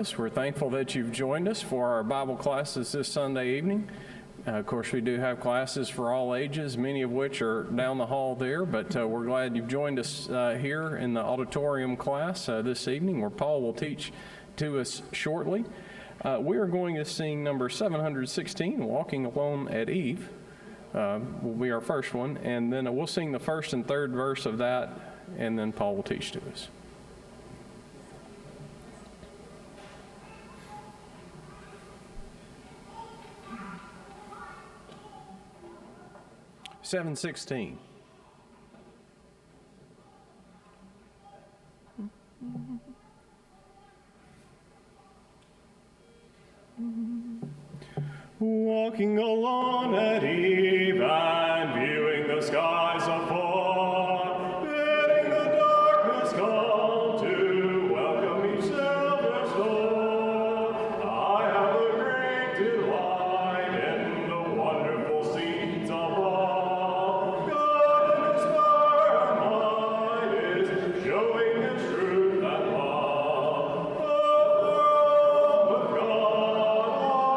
We're thankful that you've joined us for our Bible classes this Sunday evening. Of course, we do have classes for all ages, many of which are down the hall there, but we're glad you've joined us here in the auditorium class this evening, where Paul will teach to us shortly. We are going to sing number 716, Walking Alone at Eve, will be our first one, and then we'll sing the first and third verse of that, and then Paul will teach to us. 716. Walking alone at eve and viewing the skies afar, bidding the darkness come to welcome each silver star. I have a great delight in the wonderful scenes above. God in His power and might is showing His truth and love. A world with God,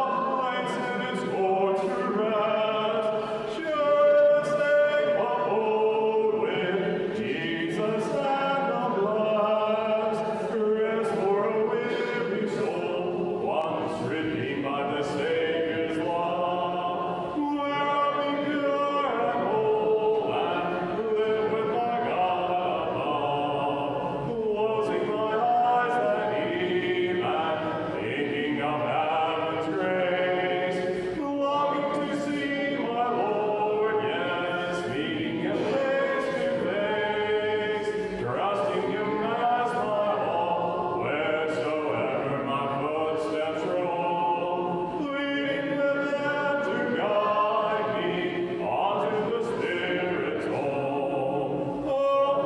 a place in His courts to rest. Sure to stay abode with Jesus and the blessed. Rest for a weary soul, once redeemed by the Savior's love. Where I'll be pure and whole and live with my God above. Closing my eyes at eve and thinking of heaven's grace. Longing to see my Lord, yes, meeting Him face to face. Trusting Him as my all, wheresoever my footsteps roll. Pleading with Him to guide me onto the Spirit's home. Oh,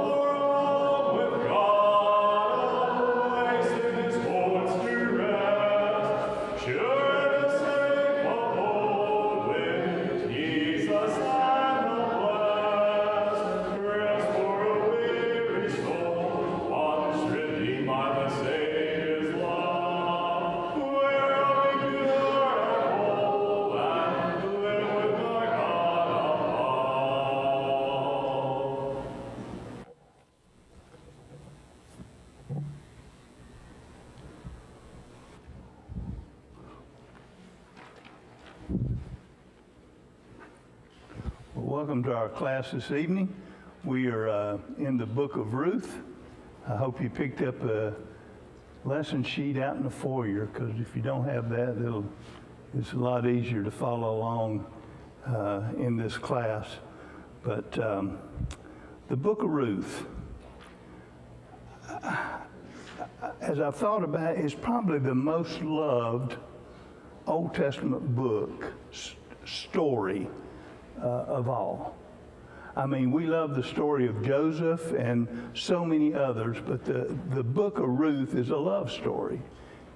for a home with God, a place in His courts to rest. Sure to safe abode with Jesus and the blessed. Rest for a weary soul, once redeemed by the Savior's love. Where I'll be pure and whole and live with my God above. Well, welcome to our class this evening. We are in the Book of Ruth. I hope you picked up a lesson sheet out in the foyer, because if you don't have that, it's a lot easier to follow along in this class. But the Book of Ruth, as I've thought about it, is probably the most loved Old Testament book story of all. I mean, we love the story of Joseph and so many others, but the book of Ruth is a love story.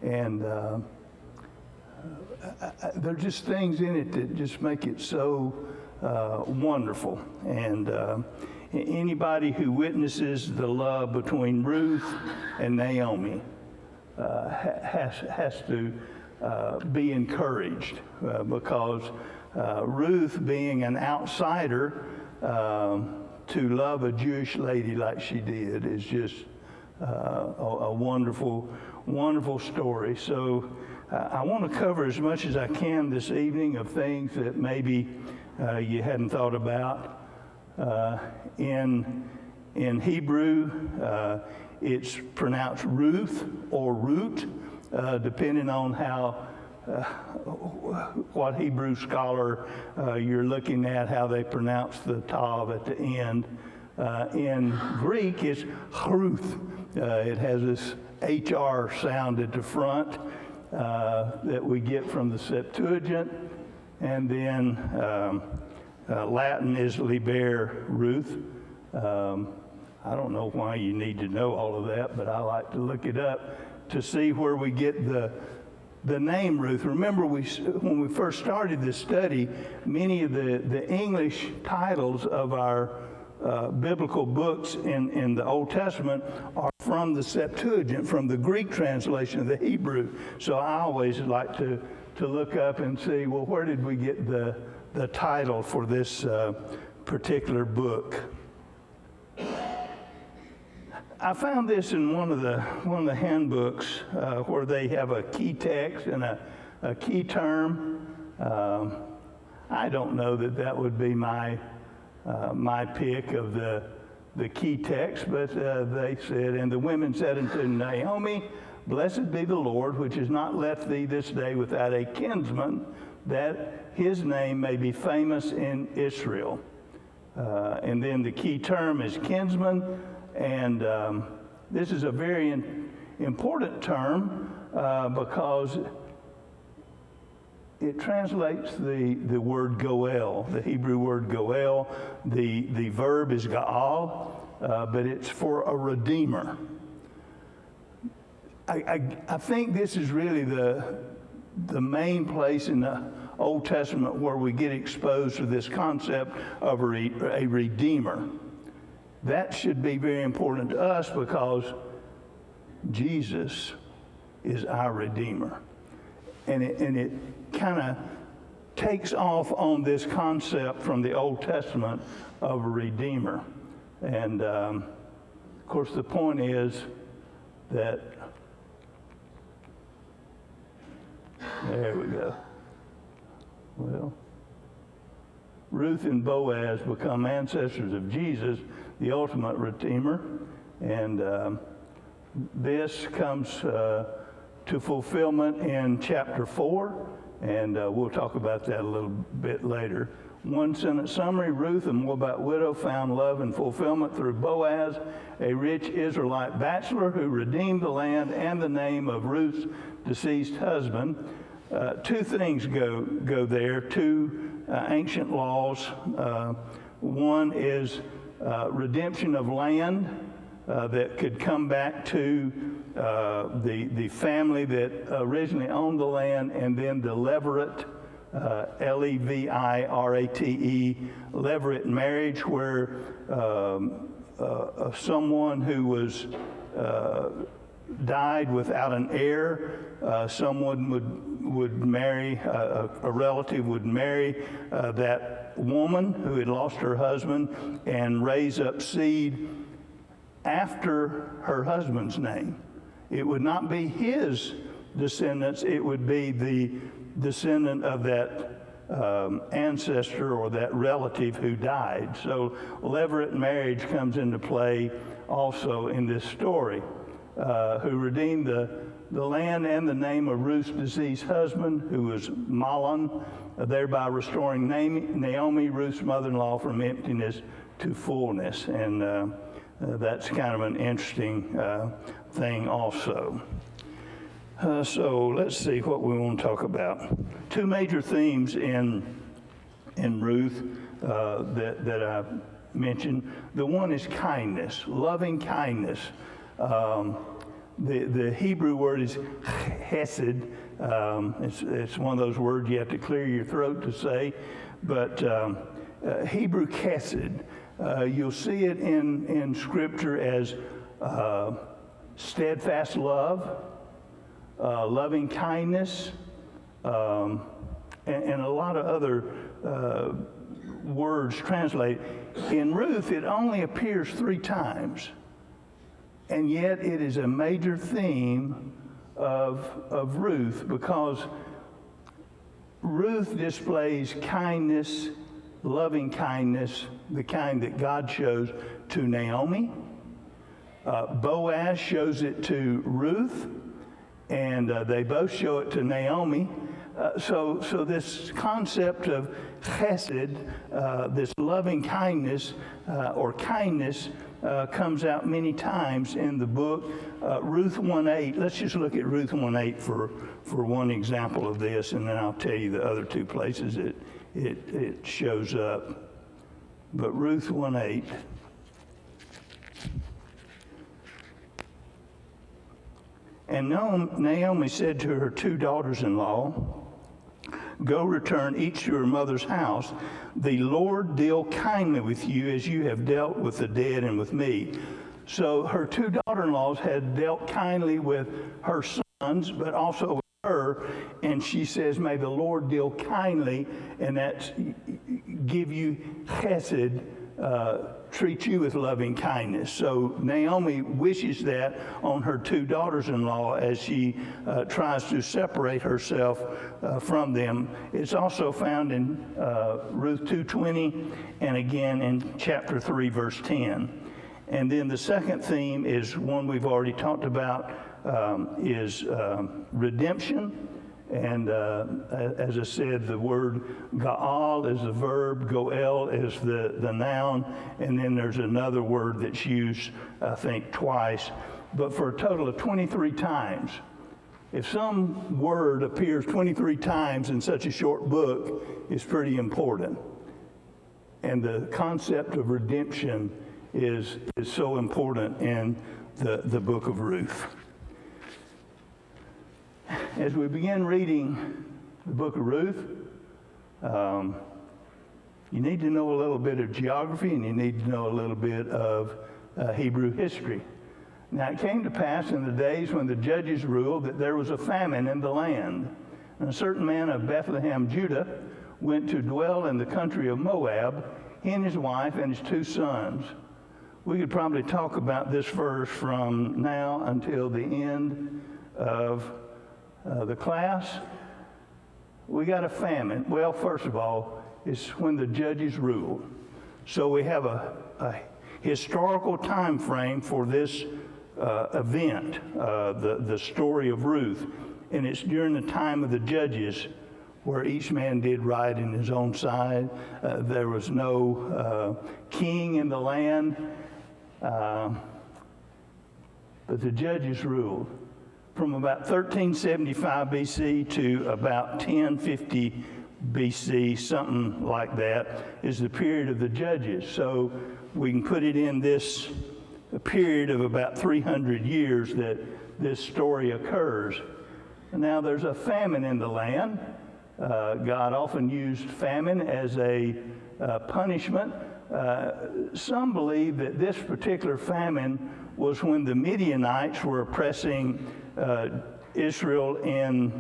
And there are just things in it that just make it so wonderful. And anybody who witnesses the love between Ruth and Naomi has to be encouraged, because Ruth, being an outsider, to love a Jewish lady like she did is just a wonderful, wonderful story. So I want to cover as much as I can this evening of things that maybe you hadn't thought about. In Hebrew, it's pronounced Ruth or Root, depending on how what Hebrew scholar you're looking at, how they pronounce the tav at the end. In Greek, it's Ruth. It has this HR sound at the front that we get from the Septuagint. And then Latin is Liber Ruth. I don't know why you need to know all of that, but I like to look it up to see where we get the name Ruth. Remember, when we first started this study, many of the English titles of our biblical books in the Old Testament are from the Septuagint, from the Greek translation of the Hebrew. So I always like to look up and see, well, where did we get the title for this particular book? I found this in one of the handbooks where they have a key text and a key term. I don't know that would be my pick of the key text, but they said, "And the women said unto Naomi, Blessed be the Lord, which has not left thee this day without a kinsman, that his name may be famous in Israel." And then the key term is kinsman, and this is a very important term because it translates the word goel, the Hebrew word goel. The verb is gaal, but it's for a redeemer. I think this is really the main place in the Old Testament where we get exposed to this concept of a redeemer. That should be very important to us because Jesus is our redeemer. And it kind of takes off on this concept from the Old Testament of a redeemer. And of course, the point is that, there we go. Well, Ruth and Boaz become ancestors of Jesus, the ultimate redeemer. And this comes to fulfillment in chapter 4, and we'll talk about that a little bit later. One sentence summary: Ruth, a Moabite widow, found love and fulfillment through Boaz, a rich Israelite bachelor who redeemed the land and the name of Ruth's deceased husband. Two things go there, two ancient laws. One is redemption of land that could come back to the family that originally owned the land, and then the levirate, Levirate, levirate marriage, where someone who was died without an heir, someone would marry, a relative would marry that woman who had lost her husband and raise up seed after her husband's name. It would not be his descendants, it would be the descendant of that ancestor or that relative who died. So levirate marriage comes into play also in this story. Who redeemed the land and the name of Ruth's deceased husband, who was Mahlon, thereby restoring Naomi, Ruth's mother-in-law, from emptiness to fullness. And that's kind of an interesting thing also. So let's see what we want to talk about. Two major themes in Ruth that I mentioned. The one is kindness, loving kindness. The Hebrew word is chesed. It's one of those words you have to clear your throat to say, but Hebrew chesed. You'll see it in Scripture as steadfast love, loving kindness, and a lot of other words translated. In Ruth, it only appears 3 times. And yet it is a major theme of Ruth, because Ruth displays kindness, loving kindness, the kind that God shows to Naomi. Boaz shows it to Ruth, and they both show it to Naomi. So this concept of chesed, this loving kindness or kindness, comes out many times in the book. Ruth 1:8. Let's just look at Ruth 1:8 for one example of this, and then I'll tell you the other 2 places it shows up. But Ruth 1:8. And Naomi said to her 2 daughters-in-law, Go return each to her mother's house. The Lord deal kindly with you as you have dealt with the dead and with me." So her two daughter-in-laws had dealt kindly with her sons, but also with her. And she says, "May the Lord deal kindly," and that's give you chesed, treat you with loving kindness. So Naomi wishes that on her two daughters-in-law as she tries to separate herself from them. It's also found in Ruth 2:20 and again in chapter 3, verse 10. And then the second theme is one we've already talked about, is redemption. And as I said, the word Gaal is the verb, Goel is the noun, and then there's another word that's used, I think, twice, but for a total of 23 times. If some word appears 23 times in such a short book, it's pretty important. And the concept of redemption is so important in the book of Ruth. As we begin reading the book of Ruth, you need to know a little bit of geography and you need to know a little bit of Hebrew history. Now it came to pass in the days when the judges ruled that there was a famine in the land. And a certain man of Bethlehem, Judah, went to dwell in the country of Moab, he and his wife and his two sons. We could probably talk about this verse from now until the end of the class. We got a famine. Well, first of all, it's when the judges ruled. So we have a historical time frame for this event, the story of Ruth. And it's during the time of the judges where each man did right in his own side. There was no king in the land, but the judges ruled. From about 1375 BC to about 1050 BC, something like that, is the period of the judges. So we can put it in this period of about 300 years that this story occurs. Now there's a famine in the land. God often used famine as a punishment. Some believe that this particular famine was when the Midianites were oppressing Israel in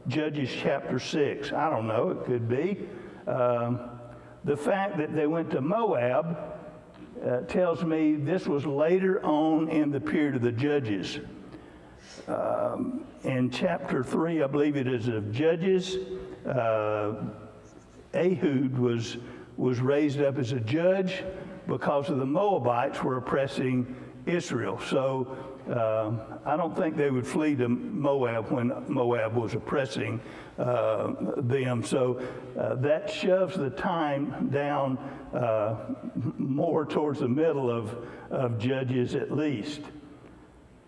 Judges chapter 6. I don't know, it could be. The fact that they went to Moab tells me this was later on in the period of the Judges. In chapter 3, I believe it is of Judges, Ehud was raised up as a judge because of the Moabites were oppressing Israel. So I don't think they would flee to Moab when Moab was oppressing them. So that shoves the time down more towards the middle of Judges at least.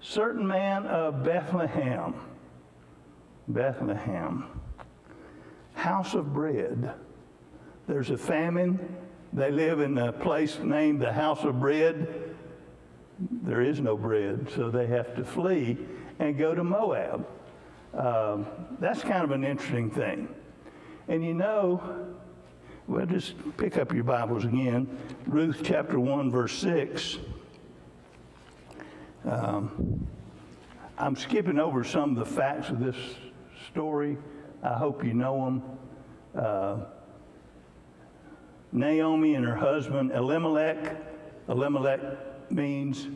Certain man of Bethlehem, house of bread. There's a famine. They live in a place named the house of bread. There is no bread, so they have to flee and go to Moab. That's kind of an interesting thing. And you know, well, just pick up your Bibles again. Ruth chapter 1, verse 6. I'm skipping over some of the facts of this story. I hope you know them. Naomi and her husband Elimelech. Elimelech means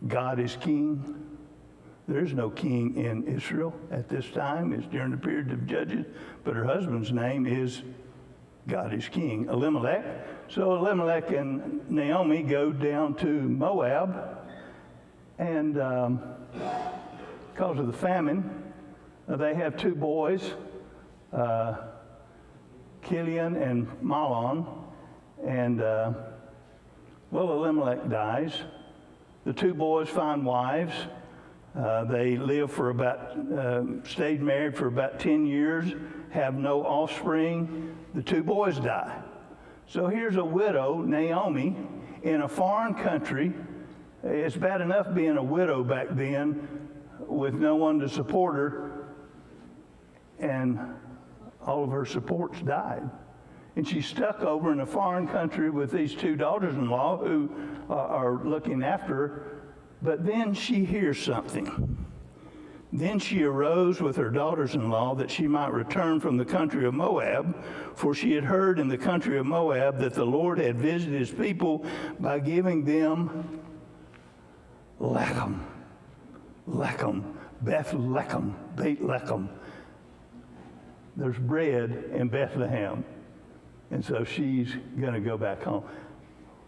God is king. There is no king in Israel at this time. It's during the period of Judges, but her husband's name is God is king, Elimelech. So Elimelech and Naomi go down to Moab, and because of the famine, they have two boys, Kilian and Mahlon, and well, Elimelech dies. The two boys find wives. They live for stayed married for about 10 years, have no offspring. The two boys die. So here's a widow, Naomi, in a foreign country. It's bad enough being a widow back then with no one to support her. and all of her supports died. And she's stuck over in a foreign country with these two daughters-in-law who are looking after her. But then she hears something. Then she arose with her daughters-in-law that she might return from the country of Moab, for she had heard in the country of Moab that the Lord had visited his people by giving them Lechem, Beth Lechem. There's bread in Bethlehem. And so she's going to go back home.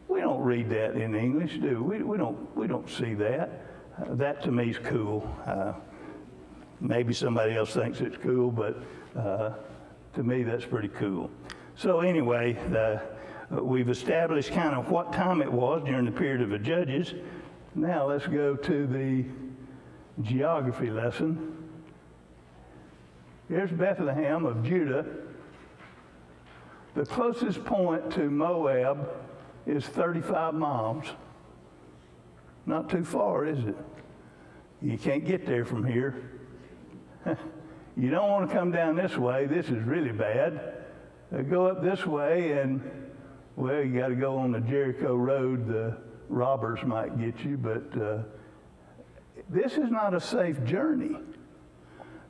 We don't read that in English, do we? We don't see that. That to me is cool. Maybe somebody else thinks it's cool, but to me that's pretty cool. So anyway, we've established kind of what time it was during the period of the Judges. Now let's go to the geography lesson. Here's Bethlehem of Judah. The closest point to Moab is 35 miles. Not too far, is it? You can't get there from here. You don't want to come down this way. This is really bad. Go up this way and, well, you got to go on the Jericho Road. The robbers might get you, but this is not a safe journey.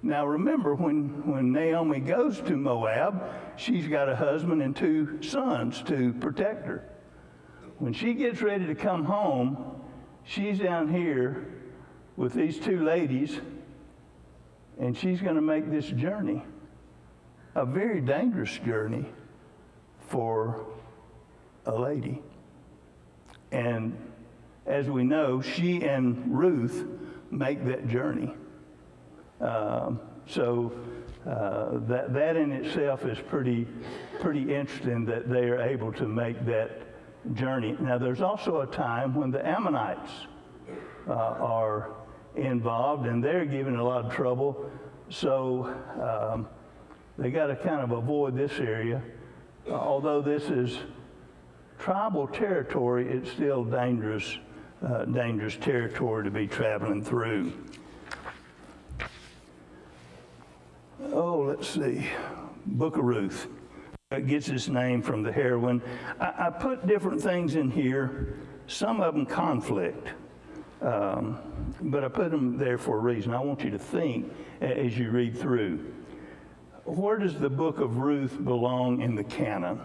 Now remember, when Naomi goes to Moab, she's got a husband and two sons to protect her. When she gets ready to come home, she's down here with these two ladies, and she's going to make this journey, a very dangerous journey for a lady. And as we know, she and Ruth make that journey. So that in itself is pretty interesting that they are able to make that journey. Now, there's also a time when the Ammonites are involved, and they're giving a lot of trouble. So they got to kind of avoid this area. Although this is tribal territory, it's still dangerous territory to be traveling through. Oh, let's see. Book of Ruth. It gets its name from the heroine. I put different things in here. Some of them conflict. But I put them there for a reason. I want you to think as you read through. Where does the book of Ruth belong in the canon?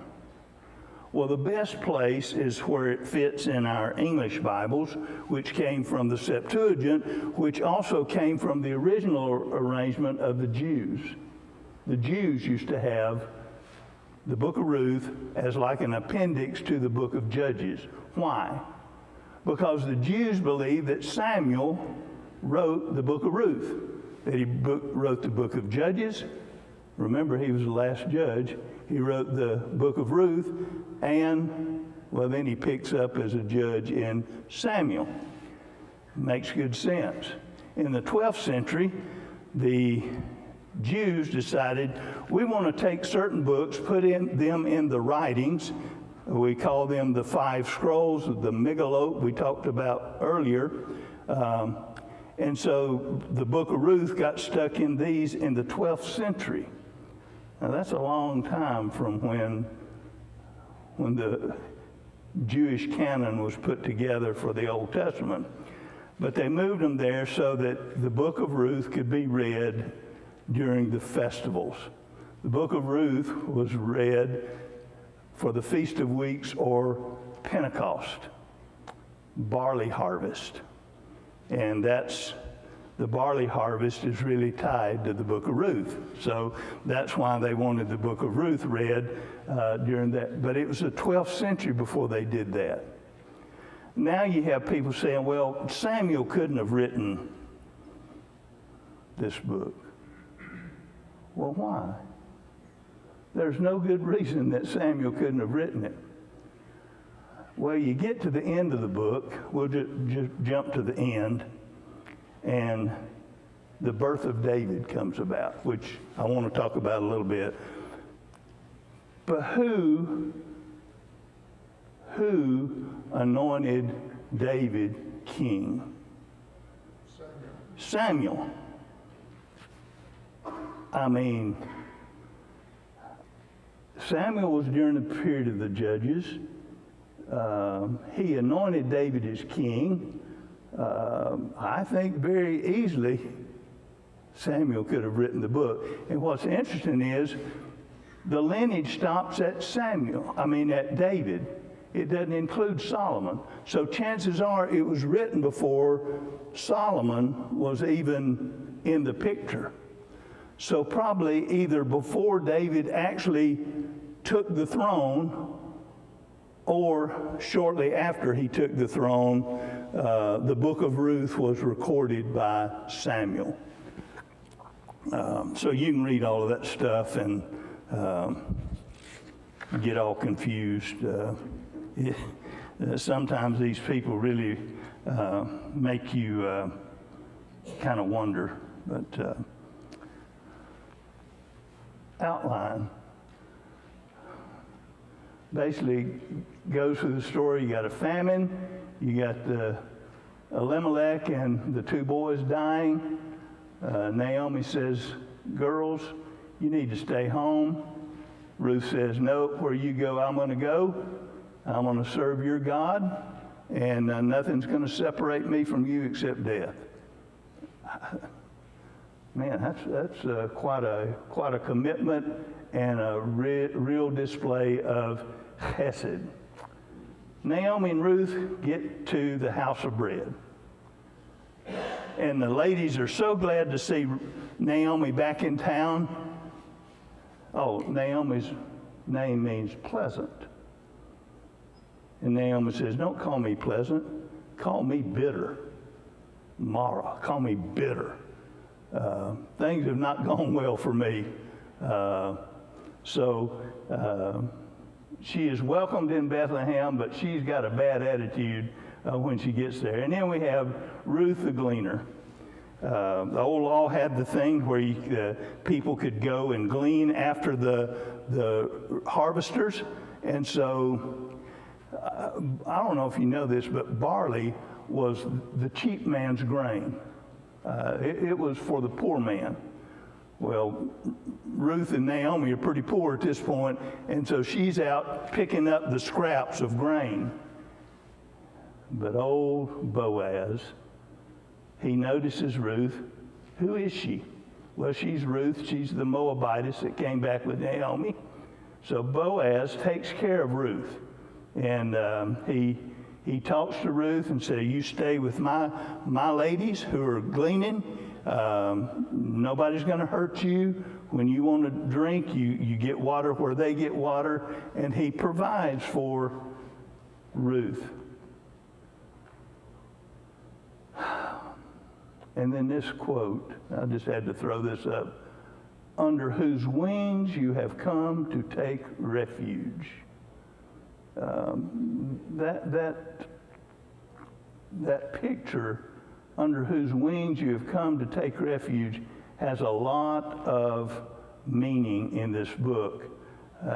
Well, the best place is where it fits in our English Bibles, which came from the Septuagint, which also came from the original arrangement of the Jews. The Jews used to have the book of Ruth as like an appendix to the book of Judges. Why? Because the Jews believed that Samuel wrote the book of Ruth, that he wrote the book of Judges. Remember, he was the last judge. He wrote the book of Ruth, and, well, then he picks up as a judge in Samuel. Makes good sense. In the 12th century, the Jews decided, we want to take certain books, put them in the writings. We call them the 5 scrolls, the Megillot we talked about earlier. And so the book of Ruth got stuck in these in the 12th century. Now that's a long time from when the Jewish canon was put together for the Old Testament. But they moved them there so that the book of Ruth could be read during the festivals. The book of Ruth was read for the Feast of Weeks or Pentecost, barley harvest. And the barley harvest is really tied to the book of Ruth. So that's why they wanted the book of Ruth read during that. But it was the 12th century before they did that. Now you have people saying, well, Samuel couldn't have written this book. Well, why? There's no good reason that Samuel couldn't have written it. Well, you get to the end of the book, we'll just jump to the end, and the birth of David comes about, which I want to talk about a little bit. But who anointed David king? Samuel. I mean, Samuel was during the period of the judges. He anointed David as king. I think very easily Samuel could have written the book. And what's interesting is the lineage stops at at David. It doesn't include Solomon. So chances are it was written before Solomon was even in the picture. So probably either before David actually took the throne or shortly after he took the throne, the Book of Ruth was recorded by Samuel. So you can read all of that stuff and get all confused. Sometimes these people really make you kind of wonder. But outline basically goes through the story. You got a famine. You got the Elimelech and the two boys dying. Naomi says, girls, you need to stay home. Ruth says, no, where you go, I'm going to go. I'm going to serve your God, and nothing's going to separate me from you except death. Man, that's quite a commitment and a real display of chesed. Naomi and Ruth get to the house of bread. And the ladies are so glad to see Naomi back in town. Oh, Naomi's name means pleasant. And Naomi says, don't call me pleasant, call me bitter. Mara, call me bitter. Things have not gone well for me. So she is welcomed in Bethlehem, but she's got a bad attitude when she gets there. And then we have Ruth the gleaner. The old law had the thing where people could go and glean after the harvesters. And so, I don't know if you know this, but barley was the cheap man's grain. It was for the poor man. Well, Ruth and Naomi are pretty poor at this point, and so she's out picking up the scraps of grain. But old Boaz, he notices Ruth. Who is she? Well, she's Ruth. She's the Moabitess that came back with Naomi. So Boaz takes care of Ruth. And he talks to Ruth and says, you stay with my ladies who are gleaning. Nobody's going to hurt you. When you want to drink, you get water where they get water. And he provides for Ruth. And then this quote, I just had to throw this up. Under whose wings you have come to take refuge. That picture, under whose wings you have come to take refuge, has a lot of meaning in this book.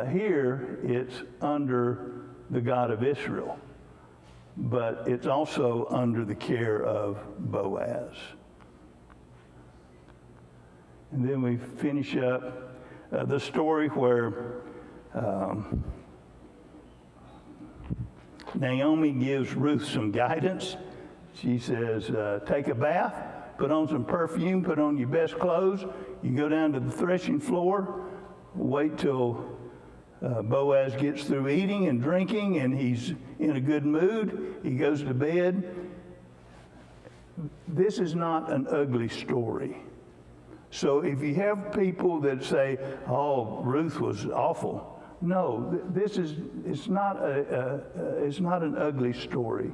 Here, it's under the God of Israel, but it's also under the care of Boaz. And then we finish up the story where Naomi gives Ruth some guidance. She says, take a bath, put on some perfume, put on your best clothes. You go down to the threshing floor, wait till Boaz gets through eating and drinking and he's in a good mood. He goes to bed. This is not an ugly story. So if you have people that say, oh, Ruth was awful. No, it's not an ugly story.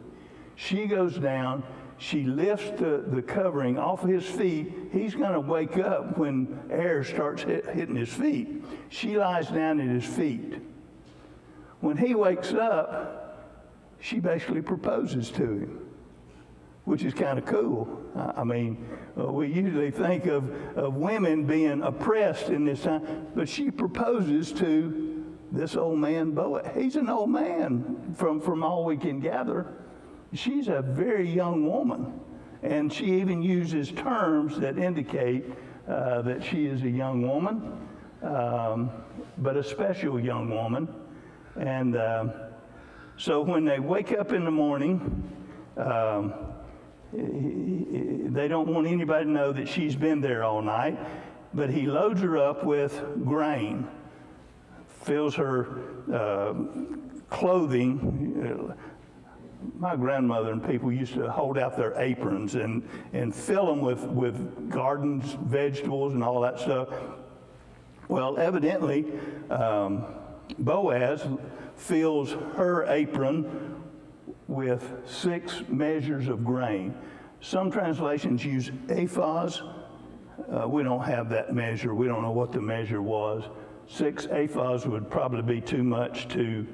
She goes down, she lifts the covering off of his feet. He's going to wake up when air starts hitting his feet. She lies down at his feet. When he wakes up, she basically proposes to him, which is kind of cool. I mean, we usually think of women being oppressed in this time, but she proposes to this old man, Boaz. He's an old man from all we can gather. She's a very young woman, and she even uses terms that indicate that she is a young woman, but a special young woman. And so when they wake up in the morning, they don't want anybody to know that she's been there all night, but he loads her up with grain, fills her clothing. My grandmother and people used to hold out their aprons and fill them with gardens, vegetables, and all that stuff. Well, evidently, Boaz fills her apron with 6 measures of grain. Some translations use ephahs. We don't have that measure. We don't know what the measure was. 6 ephahs would probably be too much to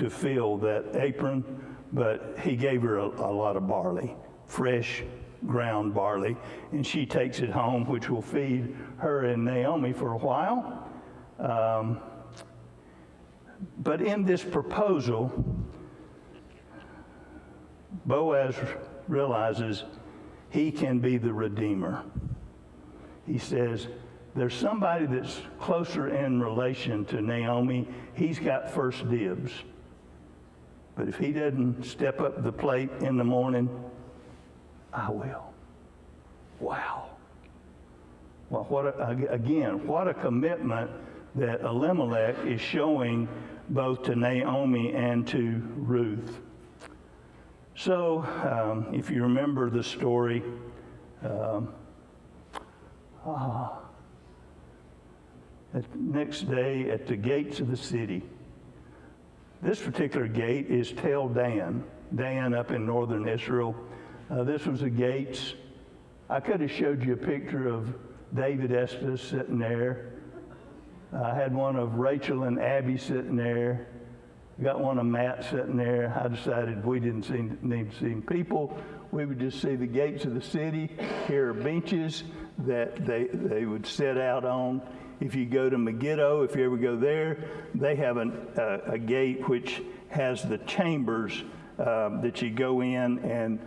fill that apron, but he gave her a lot of barley, fresh ground barley, and she takes it home, which will feed her and Naomi for a while. But in this proposal, Boaz realizes he can be the redeemer. He says, there's somebody that's closer in relation to Naomi. He's got first dibs. But if he doesn't step up the plate in the morning, I will. Wow. Well, what a commitment that Elimelech is showing both to Naomi and to Ruth. So, if you remember the story, the next day at the gates of the city, this particular gate is Tel Dan up in northern Israel. This was the gates. I could have showed you a picture of David Estes sitting there. I had one of Rachel and Abby sitting there. Got one of Matt sitting there. I decided we didn't need to see people. We would just see the gates of the city. Here are benches that they would sit out on. If you go to Megiddo, if you ever go there, they have a gate which has the chambers that you go in, and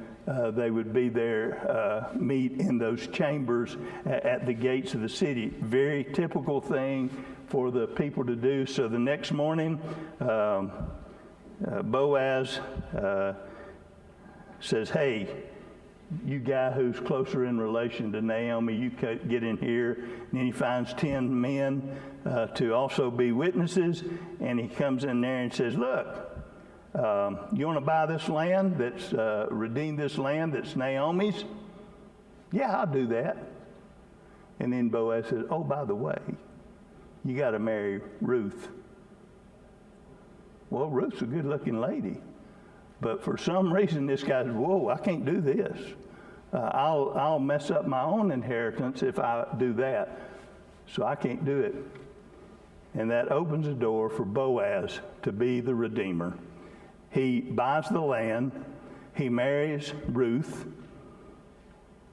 they would be there, meet in those chambers at the gates of the city. Very typical thing for the people to do. So the next morning, Boaz says, hey, you guy who's closer in relation to Naomi, you get in here. And then he finds 10 men to also be witnesses. And he comes in there and says, look, you want to buy this land redeem this land that's Naomi's? Yeah, I'll do that. And then Boaz says, oh, by the way, you got to marry Ruth. Well, Ruth's a good-looking lady. But for some reason, this guy says, whoa, I can't do this. I'll mess up my own inheritance if I do that. So I can't do it. And that opens the door for Boaz to be the redeemer. He buys the land. He marries Ruth.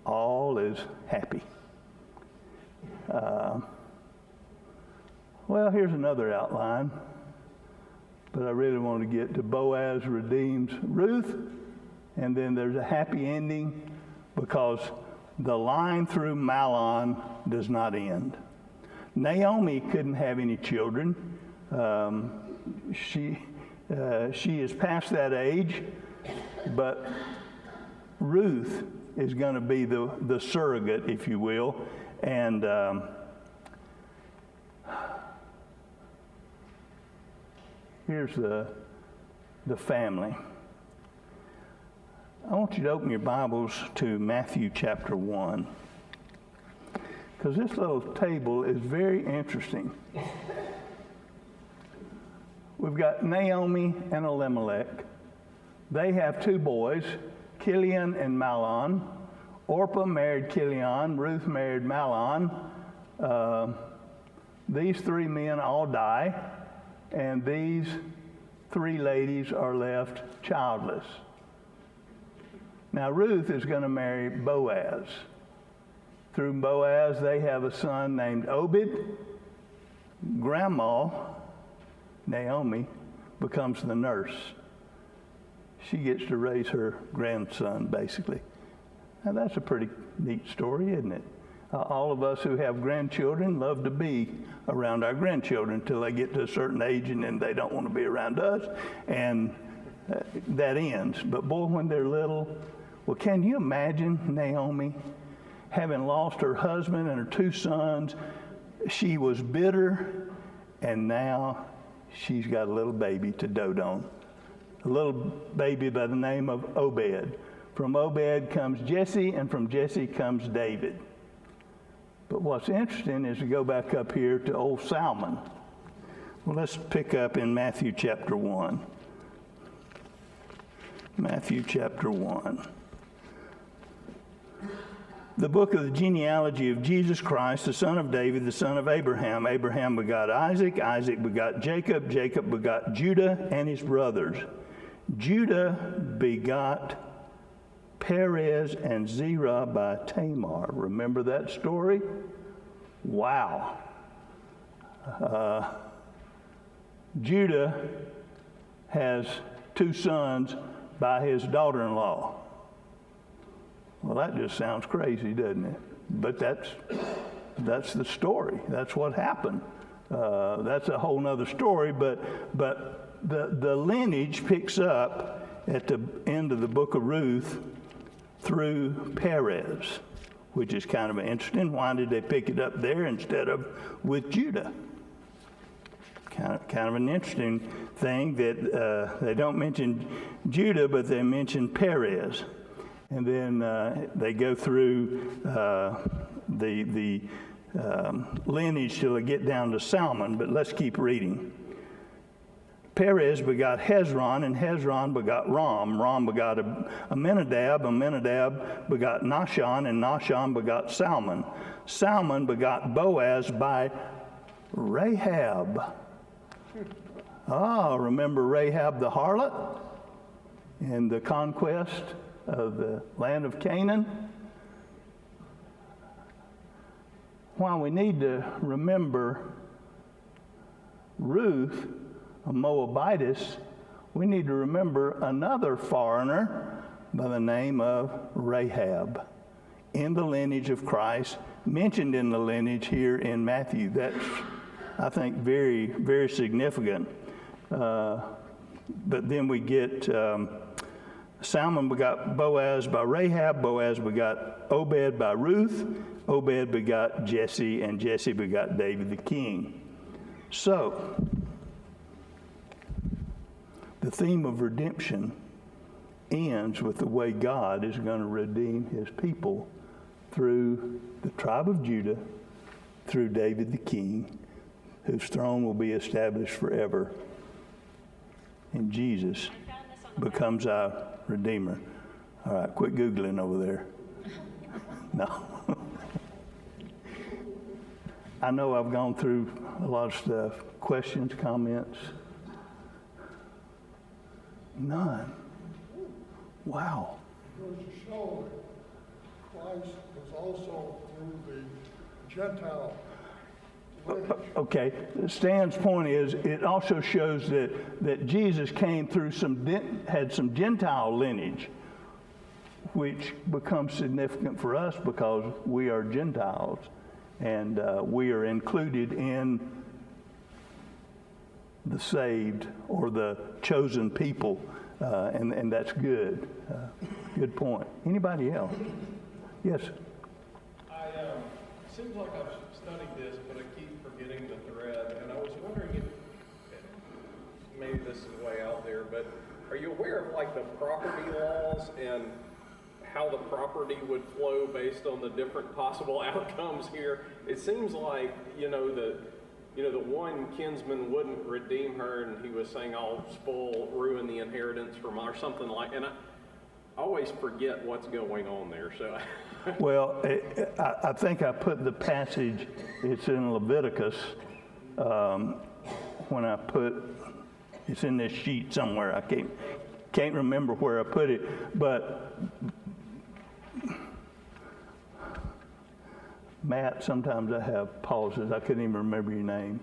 All is happy. Well, here's another outline. But I really want to get to Boaz redeems Ruth, and then there's a happy ending because the line through Mahlon does not end. Naomi couldn't have any children. She is past that age, but Ruth is going to be the surrogate, if you will, and here's the family. I want you to open your Bibles to Matthew chapter 1, because this little table is very interesting. We've got Naomi and Elimelech. They have 2 boys, Kilian and Mahlon. Orpah married Kilian. Ruth married Mahlon. These 3 men all die. And these 3 ladies are left childless. Now, Ruth is going to marry Boaz. Through Boaz, they have a son named Obed. Grandma, Naomi, becomes the nurse. She gets to raise her grandson, basically. Now, that's a pretty neat story, isn't it? All of us who have grandchildren love to be around our grandchildren until they get to a certain age, and then they don't want to be around us, and that ends. But boy, when they're little, well, can you imagine Naomi having lost her husband and her 2 sons? She was bitter, and now she's got a little baby to dote on. A little baby by the name of Obed. From Obed comes Jesse, and from Jesse comes David. But what's interesting is to go back up here to old Salmon. Well, let's pick up in Matthew chapter 1. Matthew chapter 1. The book of the genealogy of Jesus Christ, the son of David, the son of Abraham. Abraham begot Isaac, Isaac begot Jacob, Jacob begot Judah and his brothers. Judah begot Perez and Zerah by Tamar. Remember that story? Wow. Judah has 2 sons by his daughter-in-law. Well, that just sounds crazy, doesn't it? But that's the story. That's what happened. That's a whole nother story, but the lineage picks up at the end of the book of Ruth through Perez, which is kind of interesting. Why did they pick it up there instead of with Judah? Kind of an interesting thing that they don't mention Judah, but they mention Perez. And then they go through the lineage till they get down to Salmon, but let's keep reading. Perez begot Hezron, and Hezron begot Ram. Ram begot Amminadab. Amminadab begot Nahshon, and Nahshon begot Salmon. Salmon begot Boaz by Rahab. Remember Rahab the harlot in the conquest of the land of Canaan? While we need to remember Ruth, a Moabitess, we need to remember another foreigner by the name of Rahab in the lineage of Christ, mentioned in the lineage here in Matthew. That's, I think, very, very significant. But then we get Salmon begot Boaz by Rahab, Boaz begot Obed by Ruth, Obed begot Jesse, and Jesse begot David the king. So, the theme of redemption ends with the way God is going to redeem his people through the tribe of Judah, through David the king, whose throne will be established forever. And Jesus becomes our Redeemer. All right, quit Googling over there. No. I know I've gone through a lot of stuff. Questions, comments? None. Wow. It goes to show that Christ was also through the Gentile lineage. Okay, Stan's point is it also shows that Jesus came through had some Gentile lineage, which becomes significant for us because we are Gentiles and we are included in the saved or the chosen people, and that's good. Good point. Anybody else? Yes. It seems like I've studied this, but I keep forgetting the thread, and I was wondering if, maybe this is way out there, but are you aware of like the property laws and how the property would flow based on the different possible outcomes here? It seems like, the one kinsman wouldn't redeem her, and he was saying, I'll ruin the inheritance from or something like, and I always forget what's going on there, so. Well, I think I put the passage, it's in Leviticus, when I it's in this sheet somewhere. I can't remember where I put it, but Matt, sometimes I have pauses. I couldn't even remember your name.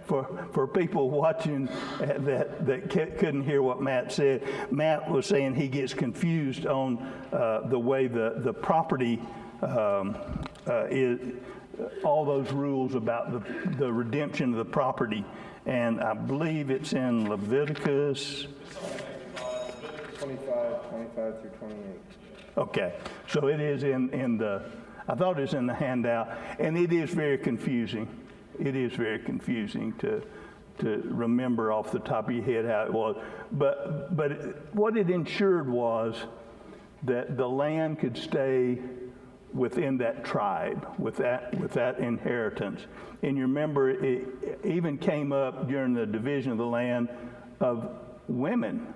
For people watching that couldn't hear what Matt said, Matt was saying he gets confused on the way the property is all those rules about the redemption of the property. And I believe it's in Leviticus. 25 through 28. Okay, so it is in the, I thought it was in the handout, and it is very confusing. It is very confusing to remember off the top of your head how it was. But what it ensured was that the land could stay within that tribe, with that inheritance. And you remember, it even came up during the division of the land of women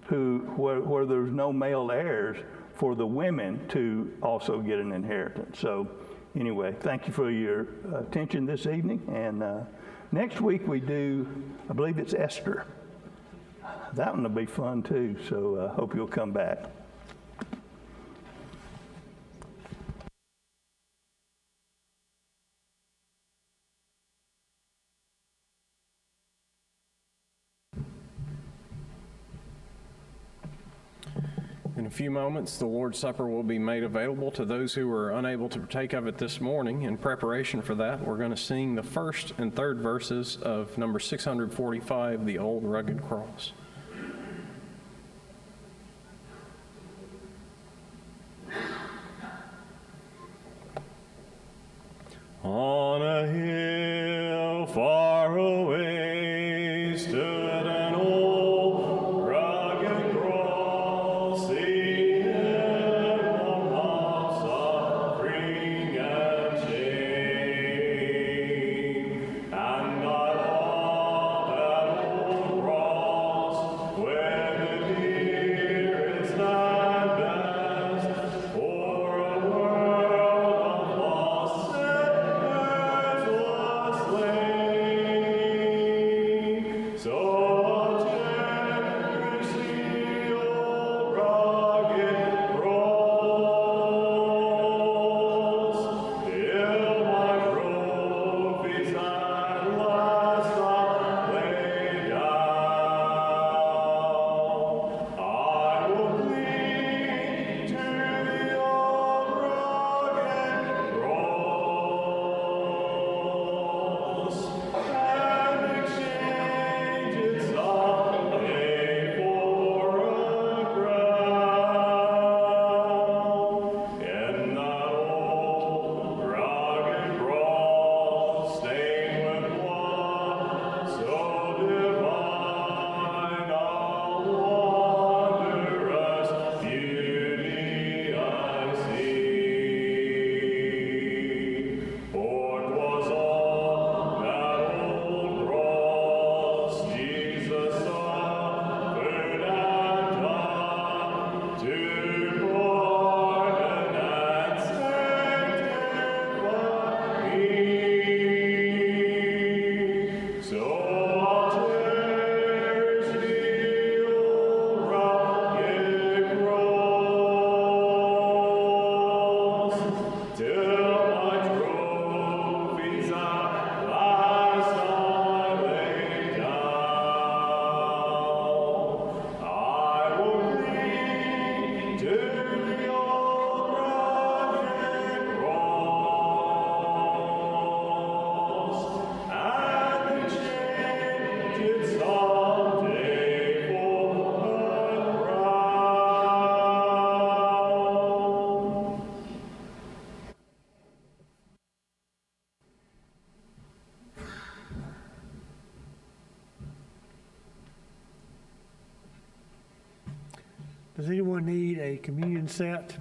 where there was no male heirs, for the women to also get an inheritance. So anyway, thank you for your attention this evening. And next week we do, I believe it's Esther. That one will be fun too, so I hope you'll come back. In a few moments, the Lord's Supper will be made available to those who were unable to partake of it this morning. In preparation for that, we're going to sing the first and third verses of number 645, The Old Rugged Cross. On a hill far away stood an old rugged cross, seated among suffering and shame. And I love that old cross, where the dearest and best for a world of lost sinners was slain. So cherish the old rugged cross, till my trophies at last are laid down. I will cling to the old rugged cross and exchange it someday for a crown. In that old rugged cross, stained with blood so divine, all wondrous beauty I see. For 'twas on that old cross Jesus suffered and died to pardon and sanctify me. So I'll cherish the old rugged cross, till my trophies at last are laid down. I will cling to the old rugged cross and exchange it someday for a crown. Does anyone need a communion set?